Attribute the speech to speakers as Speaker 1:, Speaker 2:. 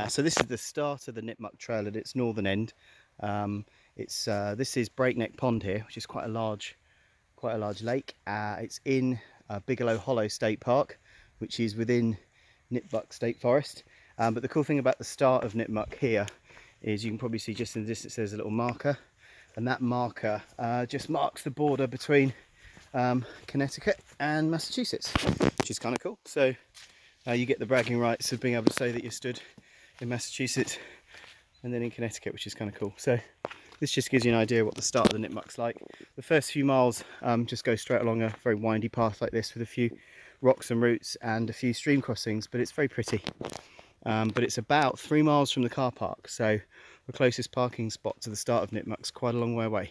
Speaker 1: So this is the start of the Nipmuck Trail at its northern end. This is Breakneck Pond here, which is quite a large lake. It's in Bigelow Hollow State Park, which is within Nipmuck State Forest. But the cool thing about the start of Nipmuck here is you can probably see just in the distance there's a little marker, and that marker just marks the border between Connecticut and Massachusetts, which is kind of cool. So you get the bragging rights of being able to say that you stood in Massachusetts and then in Connecticut, which is kind of cool. So this just gives you an idea what the start of the Nipmuck's like. The first few miles just go straight along a very windy path like this with a few rocks and roots and a few stream crossings, but it's very pretty. But it's about 3 miles from the car park, so the closest parking spot to the start of Nipmuck's quite a long way away.